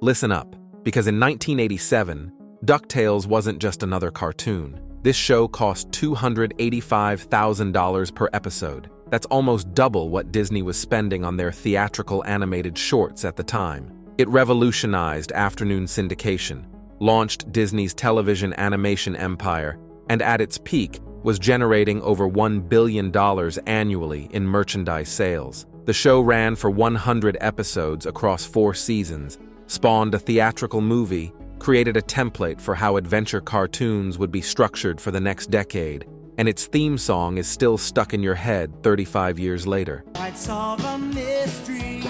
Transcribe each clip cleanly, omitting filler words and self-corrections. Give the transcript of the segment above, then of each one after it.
Listen up, because in 1987, DuckTales wasn't just another cartoon. This show cost $285,000 per episode. That's almost double what Disney was spending on their theatrical animated shorts at the time. It revolutionized afternoon syndication, launched Disney's television animation empire, and at its peak was generating over $1 billion annually in merchandise sales. The show ran for 100 episodes across 4 seasons, spawned a theatrical movie, created a template for how adventure cartoons would be structured for the next decade, and its theme song is still stuck in your head 35 years later. I'd solve a mystery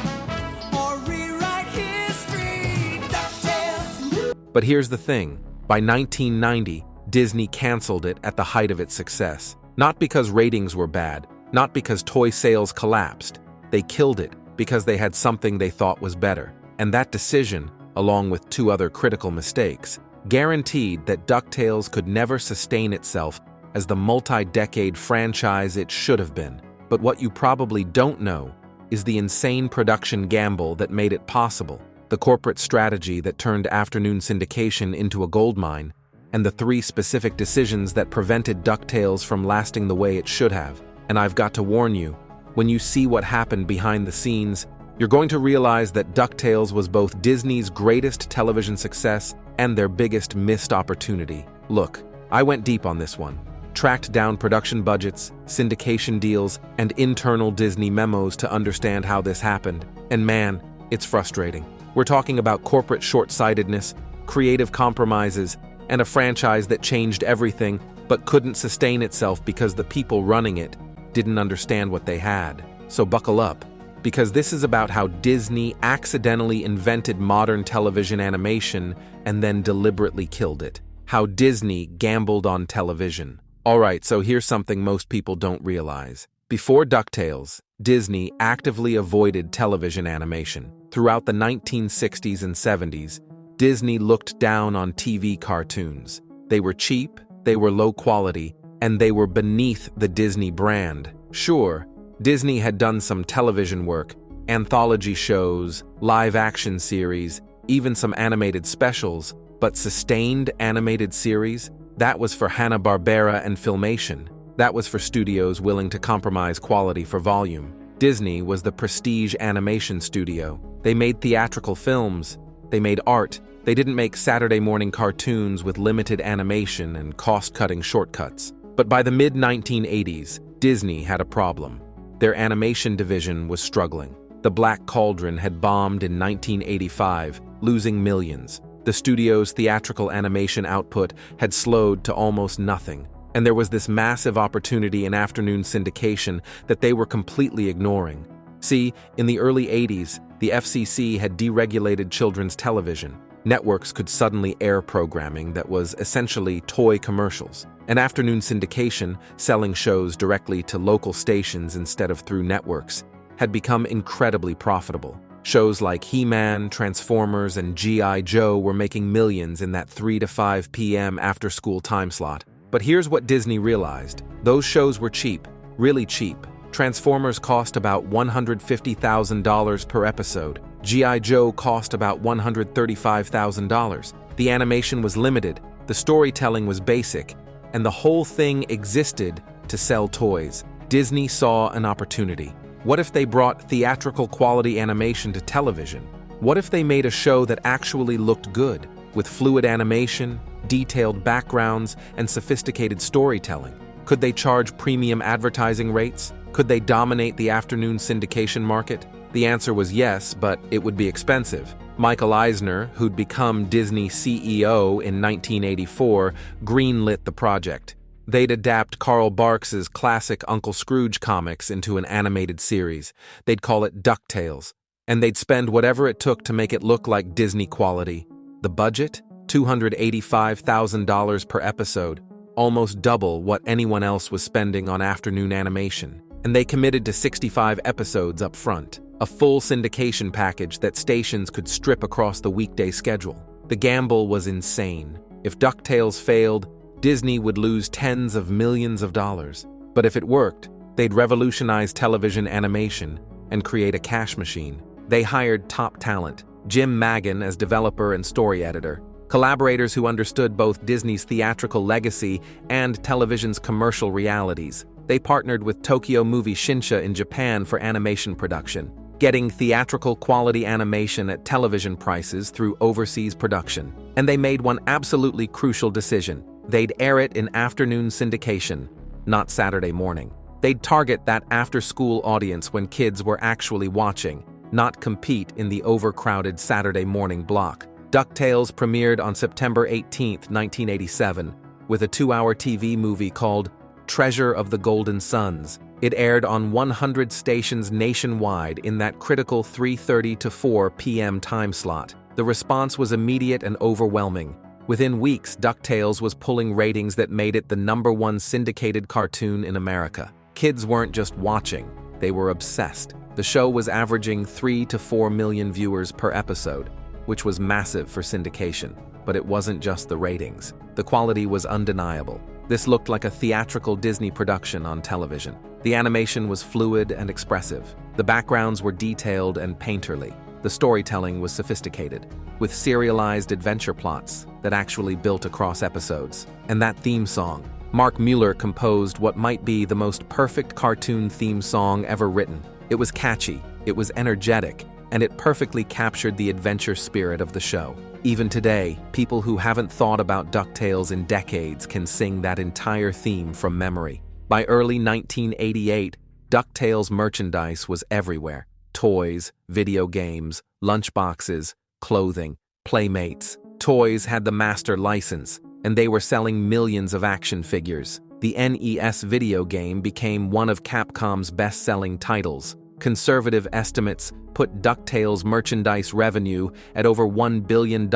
or rewrite history. DuckTales. But here's the thing. By 1990, Disney canceled it at the height of its success. Not because ratings were bad, not because toy sales collapsed. They killed it because they had something they thought was better. And that decision, along with 2 other critical mistakes, guaranteed that DuckTales could never sustain itself as the multi-decade franchise it should have been. But what you probably don't know is the insane production gamble that made it possible, the corporate strategy that turned afternoon syndication into a goldmine, and the 3 specific decisions that prevented DuckTales from lasting the way it should have. And I've got to warn you, when you see what happened behind the scenes, you're going to realize that DuckTales was both Disney's greatest television success and their biggest missed opportunity. Look, I went deep on this one. Tracked down production budgets, syndication deals, and internal Disney memos to understand how this happened. And man, it's frustrating. We're talking about corporate short-sightedness, creative compromises, and a franchise that changed everything but couldn't sustain itself because the people running it didn't understand what they had. So buckle up, because this is about how Disney accidentally invented modern television animation and then deliberately killed it. How Disney gambled on television. Alright, so here's something most people don't realize. Before DuckTales, Disney actively avoided television animation. Throughout the 1960s and 70s, Disney looked down on TV cartoons. They were cheap, they were low quality, and they were beneath the Disney brand. Sure, Disney had done some television work, anthology shows, live-action series, even some animated specials, but sustained animated series? That was for Hanna-Barbera and Filmation. That was for studios willing to compromise quality for volume. Disney was the prestige animation studio. They made theatrical films. They made art. They didn't make Saturday morning cartoons with limited animation and cost-cutting shortcuts. But by the mid-1980s, Disney had a problem. Their animation division was struggling. The Black Cauldron had bombed in 1985, losing millions. The studio's theatrical animation output had slowed to almost nothing, and there was this massive opportunity in afternoon syndication that they were completely ignoring. See, in the early 80s, the FCC had deregulated children's television. Networks could suddenly air programming that was essentially toy commercials. And afternoon syndication, selling shows directly to local stations instead of through networks, had become incredibly profitable. Shows like He-Man, Transformers, and G.I. Joe were making millions in that 3 to 5 p.m. after-school time slot. But here's what Disney realized. Those shows were cheap, really cheap. Transformers cost about $150,000 per episode. G.I. Joe cost about $135,000. The animation was limited, the storytelling was basic, and the whole thing existed to sell toys. Disney saw an opportunity. What if they brought theatrical quality animation to television? What if they made a show that actually looked good, with fluid animation, detailed backgrounds, and sophisticated storytelling? Could they charge premium advertising rates? Could they dominate the afternoon syndication market? The answer was yes, but it would be expensive. Michael Eisner, who'd become Disney CEO in 1984, greenlit the project. They'd adapt Carl Barks's classic Uncle Scrooge comics into an animated series. They'd call it DuckTales, and they'd spend whatever it took to make it look like Disney quality. The budget? $285,000 per episode, almost double what anyone else was spending on afternoon animation. And they committed to 65 episodes up front, a full syndication package that stations could strip across the weekday schedule. The gamble was insane. If DuckTales failed, Disney would lose tens of millions of dollars. But if it worked, they'd revolutionize television animation and create a cash machine. They hired top talent, Jim Magan as developer and story editor. Collaborators who understood both Disney's theatrical legacy and television's commercial realities. They partnered with Tokyo Movie Shinsha in Japan for animation production, getting theatrical quality animation at television prices through overseas production. And they made one absolutely crucial decision. They'd air it in afternoon syndication, not Saturday morning. They'd target that after-school audience when kids were actually watching, not compete in the overcrowded Saturday morning block. DuckTales premiered on September 18, 1987, with a 2-hour TV movie called Treasure of the Golden Suns. It aired on 100 stations nationwide in that critical 3:30 to 4 p.m. time slot. The response was immediate and overwhelming. Within weeks, DuckTales was pulling ratings that made it the #1 syndicated cartoon in America. Kids weren't just watching, they were obsessed. The show was averaging 3 to 4 million viewers per episode, which was massive for syndication. But it wasn't just the ratings. The quality was undeniable. This looked like a theatrical Disney production on television. The animation was fluid and expressive. The backgrounds were detailed and painterly. The storytelling was sophisticated, with serialized adventure plots that actually built across episodes. And that theme song, Mark Mueller composed what might be the most perfect cartoon theme song ever written. It was catchy, it was energetic, and it perfectly captured the adventure spirit of the show. Even today, people who haven't thought about DuckTales in decades can sing that entire theme from memory. By early 1988, DuckTales merchandise was everywhere. Toys, video games, lunchboxes, clothing, playmates. Toys had the master license, and they were selling millions of action figures. The NES video game became one of Capcom's best-selling titles. Conservative estimates put DuckTales merchandise revenue at over $1 billion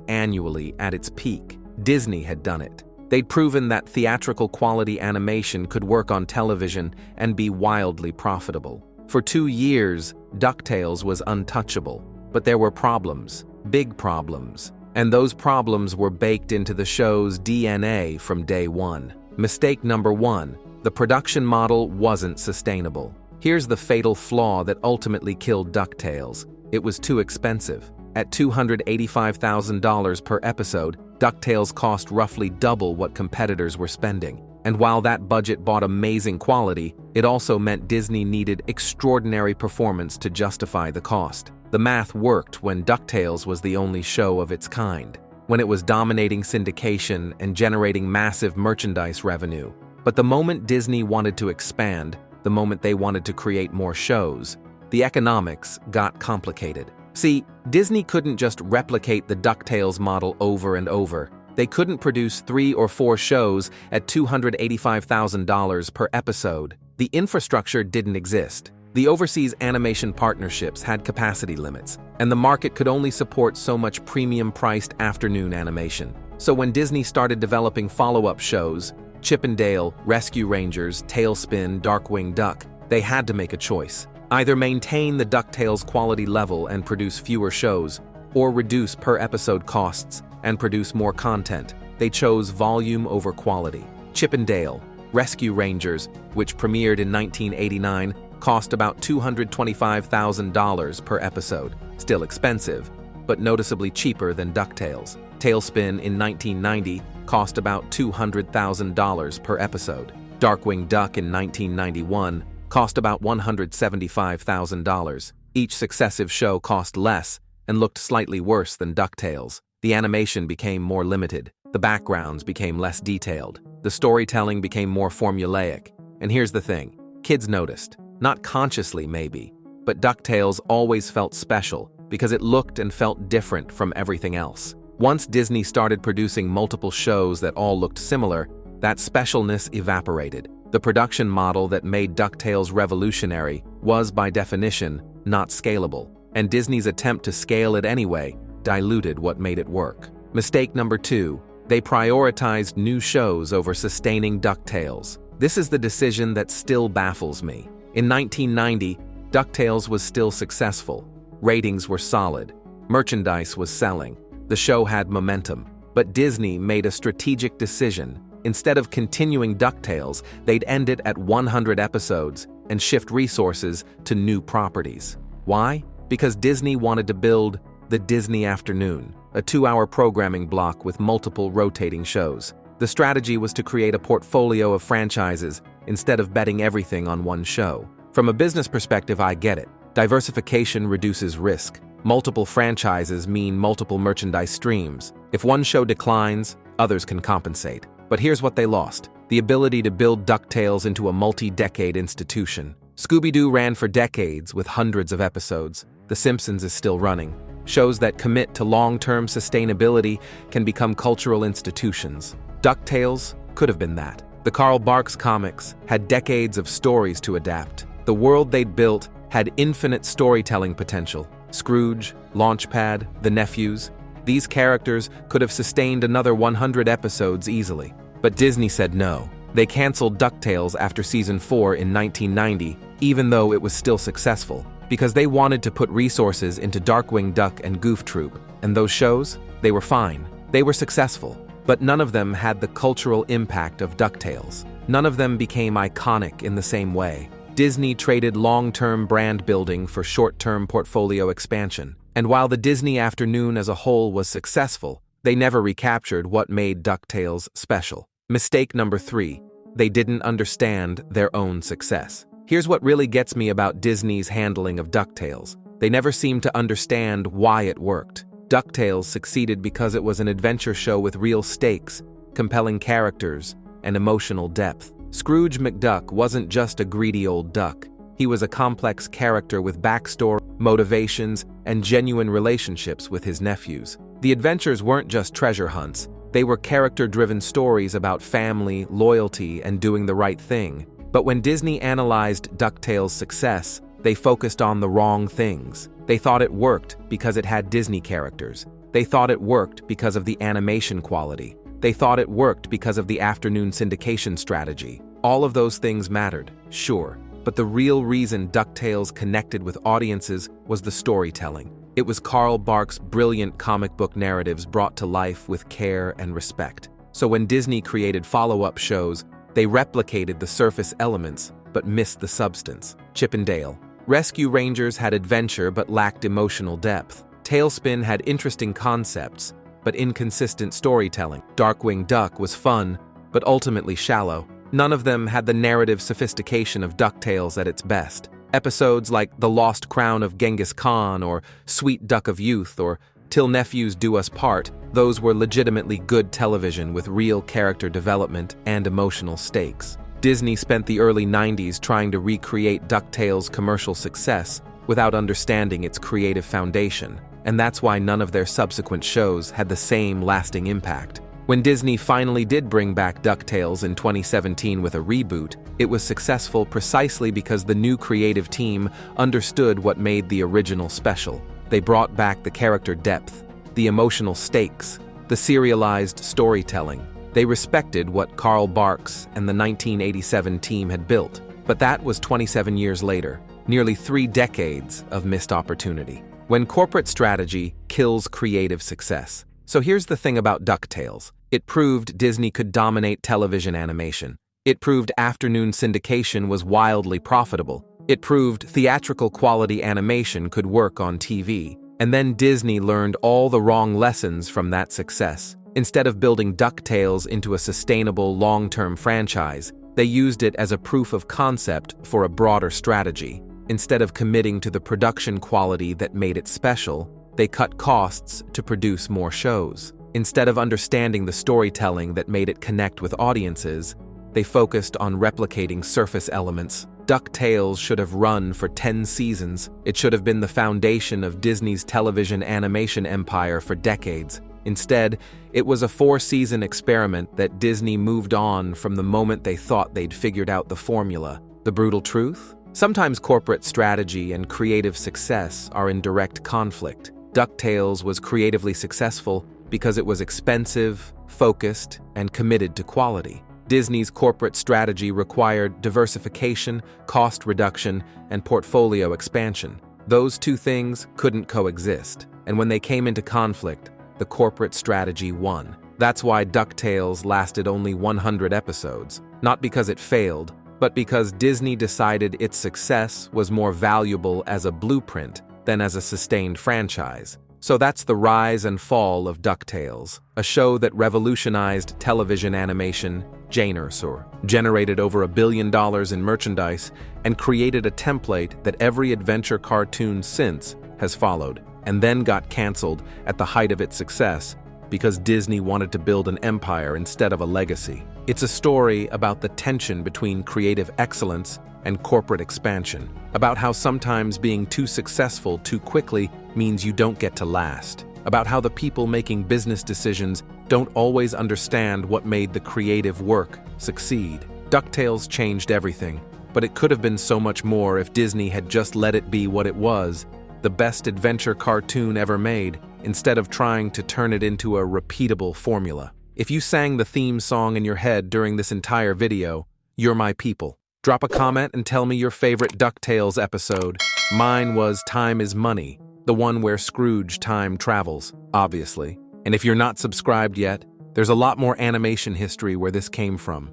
annually at its peak. Disney had done it. They'd proven that theatrical quality animation could work on television and be wildly profitable. For 2 years, DuckTales was untouchable. But there were problems, big problems. And those problems were baked into the show's DNA from day one. Mistake number 1, the production model wasn't sustainable. Here's the fatal flaw that ultimately killed DuckTales. It was too expensive. At $285,000 per episode, DuckTales cost roughly double what competitors were spending. And while that budget bought amazing quality, it also meant Disney needed extraordinary performance to justify the cost. The math worked when DuckTales was the only show of its kind, when it was dominating syndication and generating massive merchandise revenue. But the moment Disney wanted to expand, the moment they wanted to create more shows, the economics got complicated. See, Disney couldn't just replicate the DuckTales model over and over. They couldn't produce 3 or 4 shows at $285,000 per episode. The infrastructure didn't exist. The overseas animation partnerships had capacity limits, and the market could only support so much premium-priced afternoon animation. So when Disney started developing follow-up shows, Chip 'n Dale, Rescue Rangers, Tailspin, Darkwing Duck, they had to make a choice. Either maintain the DuckTales quality level and produce fewer shows, or reduce per-episode costs and produce more content. They chose volume over quality. Chip 'n Dale, Rescue Rangers, which premiered in 1989, cost about $225,000 per episode. Still expensive, but noticeably cheaper than DuckTales. Tailspin in 1990 cost about $200,000 per episode. Darkwing Duck in 1991 cost about $175,000. Each successive show cost less and looked slightly worse than DuckTales. The animation became more limited. The backgrounds became less detailed. The storytelling became more formulaic. And here's the thing, kids noticed. Not consciously, maybe, but DuckTales always felt special because it looked and felt different from everything else. Once Disney started producing multiple shows that all looked similar, that specialness evaporated. The production model that made DuckTales revolutionary was, by definition, not scalable, and Disney's attempt to scale it anyway diluted what made it work. Mistake number 2, they prioritized new shows over sustaining DuckTales. This is the decision that still baffles me. In 1990, DuckTales was still successful. Ratings were solid. Merchandise was selling. The show had momentum. But Disney made a strategic decision. Instead of continuing DuckTales, they'd end it at 100 episodes and shift resources to new properties. Why? Because Disney wanted to build the Disney Afternoon, a 2-hour programming block with multiple rotating shows. The strategy was to create a portfolio of franchises instead of betting everything on one show. From a business perspective, I get it. Diversification reduces risk. Multiple franchises mean multiple merchandise streams. If one show declines, others can compensate. But here's what they lost: the ability to build DuckTales into a multi-decade institution. Scooby-Doo ran for decades with hundreds of episodes. The Simpsons is still running. Shows that commit to long-term sustainability can become cultural institutions. DuckTales could have been that. The Carl Barks comics had decades of stories to adapt. The world they'd built had infinite storytelling potential. Scrooge, Launchpad, the Nephews, these characters could have sustained another 100 episodes easily. But Disney said no. They canceled DuckTales after season 4 in 1990, even though it was still successful, because they wanted to put resources into Darkwing Duck and Goof Troop. And those shows, they were fine. They were successful. But none of them had the cultural impact of DuckTales. None of them became iconic in the same way. Disney traded long-term brand building for short-term portfolio expansion. And while the Disney Afternoon as a whole was successful, they never recaptured what made DuckTales special. Mistake number 3, they didn't understand their own success. Here's what really gets me about Disney's handling of DuckTales. They never seemed to understand why it worked. DuckTales succeeded because it was an adventure show with real stakes, compelling characters, and emotional depth. Scrooge McDuck wasn't just a greedy old duck. He was a complex character with backstory, motivations, and genuine relationships with his nephews. The adventures weren't just treasure hunts. They were character-driven stories about family, loyalty, and doing the right thing. But when Disney analyzed DuckTales' success, they focused on the wrong things. They thought it worked because it had Disney characters. They thought it worked because of the animation quality. They thought it worked because of the afternoon syndication strategy. All of those things mattered, sure, but the real reason DuckTales connected with audiences was the storytelling. It was Carl Barks' brilliant comic book narratives brought to life with care and respect. So when Disney created follow-up shows, they replicated the surface elements but missed the substance. Chip and Dale. Rescue Rangers had adventure but lacked emotional depth. Tailspin had interesting concepts but inconsistent storytelling. Darkwing Duck was fun but ultimately shallow. None of them had the narrative sophistication of DuckTales at its best. Episodes like The Lost Crown of Genghis Khan or Sweet Duck of Youth or Till Nephews Do Us Part, those were legitimately good television with real character development and emotional stakes. Disney spent the early 90s trying to recreate DuckTales' commercial success without understanding its creative foundation, and that's why none of their subsequent shows had the same lasting impact. When Disney finally did bring back DuckTales in 2017 with a reboot, it was successful precisely because the new creative team understood what made the original special. They brought back the character depth, the emotional stakes, the serialized storytelling. They respected what Carl Barks and the 1987 team had built. But that was 27 years later, nearly 3 decades of missed opportunity. When corporate strategy kills creative success. So here's the thing about DuckTales. It proved Disney could dominate television animation. It proved afternoon syndication was wildly profitable. It proved theatrical quality animation could work on TV. And then Disney learned all the wrong lessons from that success. Instead of building DuckTales into a sustainable long-term franchise, they used it as a proof of concept for a broader strategy. Instead of committing to the production quality that made it special, they cut costs to produce more shows. Instead of understanding the storytelling that made it connect with audiences, they focused on replicating surface elements. DuckTales should have run for 10 seasons. It should have been the foundation of Disney's television animation empire for decades. Instead, it was a 4-season experiment that Disney moved on from the moment they thought they'd figured out the formula. The brutal truth? Sometimes corporate strategy and creative success are in direct conflict. DuckTales was creatively successful because it was expensive, focused, and committed to quality. Disney's corporate strategy required diversification, cost reduction, and portfolio expansion. Those two things couldn't coexist, and when they came into conflict, the corporate strategy won. That's why DuckTales lasted only 100 episodes, not because it failed, but because Disney decided its success was more valuable as a blueprint than as a sustained franchise. So that's the rise and fall of DuckTales, a show that revolutionized television animation, generated over $1 billion in merchandise, and created a template that every adventure cartoon since has followed, and then got canceled at the height of its success because Disney wanted to build an empire instead of a legacy. It's a story about the tension between creative excellence and corporate expansion, about how sometimes being too successful too quickly means you don't get to last, about how the people making business decisions don't always understand what made the creative work succeed. DuckTales changed everything, but it could have been so much more if Disney had just let it be what it was, the best adventure cartoon ever made, instead of trying to turn it into a repeatable formula. If you sang the theme song in your head during this entire video, you're my people. Drop a comment and tell me your favorite DuckTales episode. Mine was Time is Money, the one where Scrooge time travels, obviously. And if you're not subscribed yet, there's a lot more animation history where this came from.